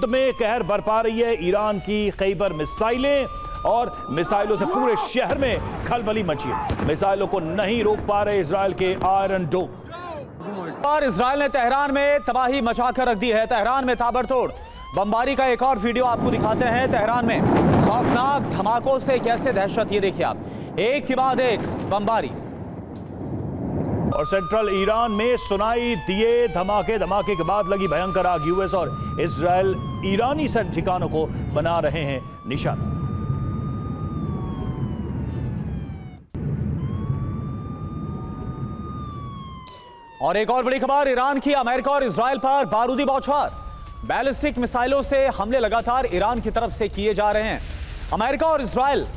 युद्ध में कहर बरपा रही है ईरान की खैबर मिसाइलें और मिसाइलों से पूरे शहर में खलबली मची है। मिसाइलों को नहीं रोक पा रहे इजराइल के आयरन डोम। और इजराइल ने तेहरान में तबाही मचाकर रख दी है। तेहरान में ताबड़तोड़ बमबारी का एक और वीडियो आपको दिखाते हैं। तेहरान में खौफनाक धमाकों से कैसे दहशत, ये देखिए आप, एक के बाद एक बमबारी। और सेंट्रल ईरान में सुनाई दिए धमाके के बाद लगी भयंकर आग। यूएस और इजराइल ईरानी सैन्य ठिकानों को बना रहे हैं निशाना। और एक और बड़ी खबर, ईरान की अमेरिका और इजराइल पर बारूदी बौछार। बैलिस्टिक मिसाइलों से हमले लगातार ईरान की तरफ से किए जा रहे हैं। अमेरिका और इजराइल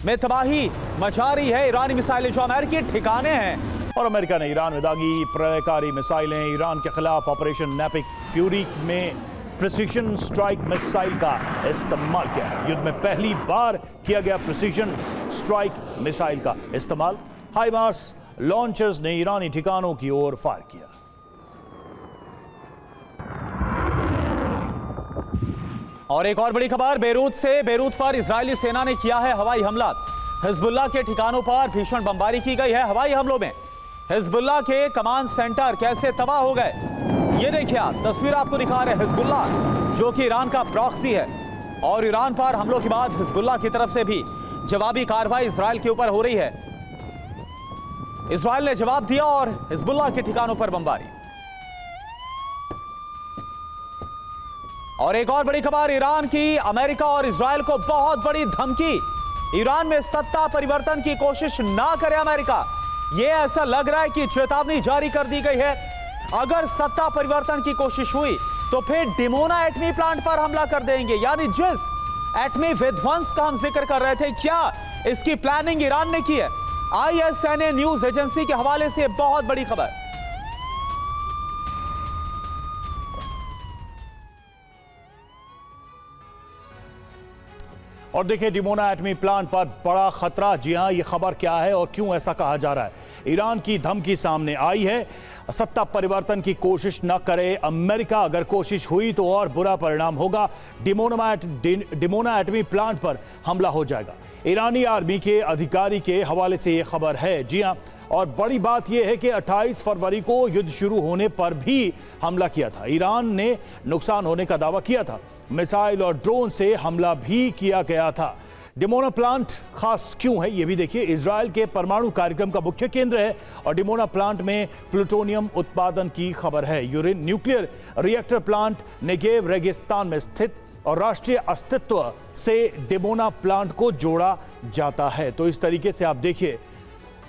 में तबाही मचा रही है ईरानी मिसाइलें जो अमेरिकी ठिकाने हैं। और अमेरिका ने ईरान में दागी प्रलयकारी मिसाइलें। ईरान के खिलाफ ऑपरेशन नेपिक फ्यूरी में प्रिसीजन स्ट्राइक मिसाइल का इस्तेमाल किया। युद्ध में पहली बार किया गया प्रिसीजन स्ट्राइक मिसाइल का इस्तेमाल। हाइमार्स लॉन्चर्स ने ईरानी ठिकानों की ओर फायर किया। और एक और बड़ी खबर, बेरूत पर इजरायली सेना ने किया है हवाई हमला। हिजबुल्लाह के ठिकानों पर भीषण बमबारी की गई है। हवाई हमलों में हिजबुल्लाह के कमांड सेंटर कैसे तबाह हो गए, ये देखिए आप, तस्वीर आपको दिखा रहे हैं। हिजबुल्लाह जो कि ईरान का प्रॉक्सी है और ईरान पर हमलों के बाद हिजबुल्लाह की तरफ से भी जवाबी कार्रवाई इजराइल के ऊपर हो रही है। इजराइल ने जवाब दिया और हिजबुल्लाह के ठिकानों पर बमबारी। और एक और बड़ी खबर, ईरान की अमेरिका और इजराइल को बहुत बड़ी धमकी। ईरान में सत्ता परिवर्तन की कोशिश ना करे अमेरिका, यह ऐसा लग रहा है कि चेतावनी जारी कर दी गई है। अगर सत्ता परिवर्तन की कोशिश हुई तो फिर डिमोना एटमी प्लांट पर हमला कर देंगे। यानी जिस एटमी विध्वंस का हम जिक्र कर रहे थे, क्या इसकी प्लानिंग ईरान ने की है? ISNA न्यूज एजेंसी के हवाले से बहुत बड़ी खबर। और देखिए, डिमोना एटमी प्लांट पर बड़ा खतरा। जी हां, ये खबर क्या है और क्यों ऐसा कहा जा रहा है? ईरान की धमकी सामने आई है, सत्ता परिवर्तन की कोशिश न करे अमेरिका। अगर कोशिश हुई तो और बुरा परिणाम होगा। डिमोना एटमी प्लांट पर हमला हो जाएगा। ईरानी आर्मी के अधिकारी के हवाले से यह खबर है। जी हां, और बड़ी बात यह है कि 28 फरवरी को युद्ध शुरू होने पर भी हमला किया था। ईरान ने नुकसान होने का दावा किया था। मिसाइल और ड्रोन से हमला भी किया गया था। डिमोना प्लांट खास क्यों है, यह भी देखिए। इजराइल के परमाणु कार्यक्रम का मुख्य केंद्र है और डिमोना प्लांट में प्लूटोनियम उत्पादन की खबर है। न्यूक्लियर रिएक्टर प्लांट नेगेव रेगिस्तान में स्थित और राष्ट्रीय अस्तित्व से डिमोना प्लांट को जोड़ा जाता है। तो इस तरीके से आप देखिए,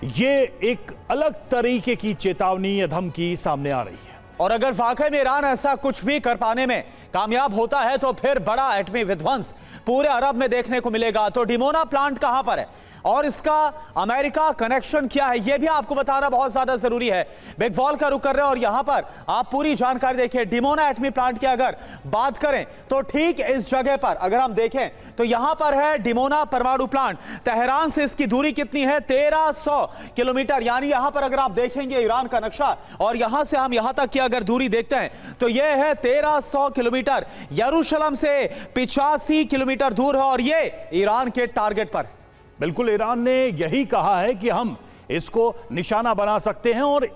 ये एक अलग तरीके की चेतावनी या धमकी सामने आ रही है। और अगर वाकई में ईरान ऐसा कुछ भी कर पाने में कामयाब होता है तो फिर बड़ा एटमी विध्वंस पूरे अरब में देखने को मिलेगा। तो डिमोना प्लांट कहां पर है और इसका अमेरिका कनेक्शन क्या है, यह भी आपको बताना बहुत ज्यादा जरूरी है। बिग वॉल का रुख कर रहे हैं और यहां पर आप पूरी जानकारी देखिए। डिमोना एटमी प्लांट की अगर बात करें तो ठीक इस जगह पर अगर हम देखें तो यहां पर है डिमोना परमाणु प्लांट। तेहरान से इसकी दूरी कितनी है? 1300 किलोमीटर। यानी यहां पर अगर आप देखेंगे ईरान का नक्शा और यहां से हम यहां तक की अगर दूरी देखते हैं तो यह है 1300 किलोमीटर। यरूशलेम से 85 किलोमीटर दूर है और यह ईरान के टारगेट पर। बिल्कुल, ईरान ने यही कहा है कि हम इसको निशाना बना सकते हैं और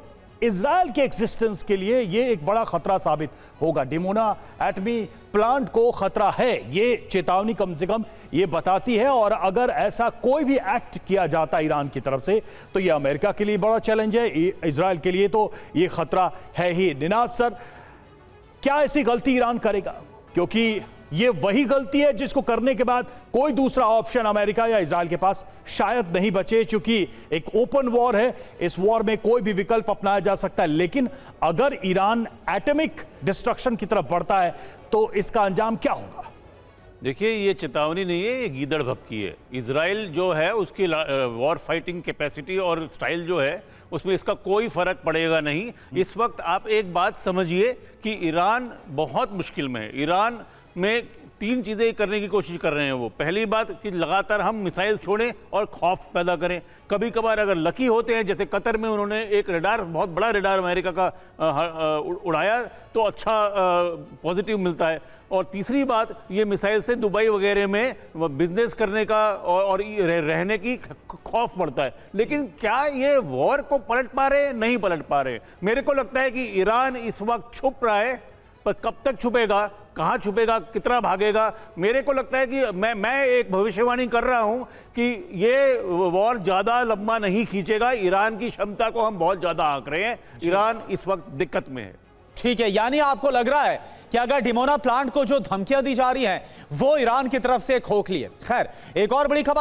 इजराइल के एग्जिस्टेंस के लिए यह एक बड़ा खतरा साबित होगा। डिमोना एटमी प्लांट को खतरा है, ये चेतावनी कम से कम ये बताती है। और अगर ऐसा कोई भी एक्ट किया जाता ईरान की तरफ से तो यह अमेरिका के लिए बड़ा चैलेंज है, इजराइल के लिए तो ये खतरा है ही। निनाज सर, क्या ऐसी गलती ईरान करेगा? क्योंकि ये वही गलती है जिसको करने के बाद कोई दूसरा ऑप्शन अमेरिका या इजराइल के पास शायद नहीं बचे, क्योंकि एक ओपन वॉर है। इस वॉर में कोई भी विकल्प अपनाया जा सकता है। लेकिन अगर ईरान एटॉमिक डिस्ट्रक्शन की तरफ बढ़ता है तो इसका अंजाम क्या होगा? देखिए, ये चेतावनी नहीं है, ये गीदड़ भपकी है। इजराइल जो है उसकी वॉर फाइटिंग कैपेसिटी और स्टाइल जो है उसमें इसका कोई फर्क पड़ेगा नहीं। इस वक्त आप एक बात समझिए कि ईरान बहुत मुश्किल में है। ईरान में तीन चीज़ें करने की कोशिश कर रहे हैं वो। पहली बात कि लगातार हम मिसाइल छोड़ें और खौफ पैदा करें। कभी कभार अगर लकी होते हैं, जैसे कतर में उन्होंने एक रेडार, बहुत बड़ा रेडार अमेरिका का उड़ाया, तो अच्छा पॉजिटिव मिलता है। और तीसरी बात, ये मिसाइल से दुबई वगैरह में बिजनेस करने का और रहने की खौफ बढ़ता है। लेकिन क्या ये वॉर को पलट पा रहे? नहीं पलट पा रहे। मेरे को लगता है कि ईरान इस वक्त छुप रहा है, पर कब तक छुपेगा, कहाँ छुपेगा, कितना भागेगा, मेरे को लगता है कि मैं एक भविष्यवाणी कर रहा हूं कि ये वॉर ज़्यादा लंबा नहीं खींचेगा। ईरान की क्षमता को हम बहुत ज़्यादा आंक रहे हैं। ईरान इस वक्त दिक्कत में है। ठीक है, यानी आपको लग रहा है कि अगर डिमोना प्लांट को जो धमकियां दी जा रही हैं वो ईरान की तरफ से खोखली है। खैर, एक और बड़ी खबर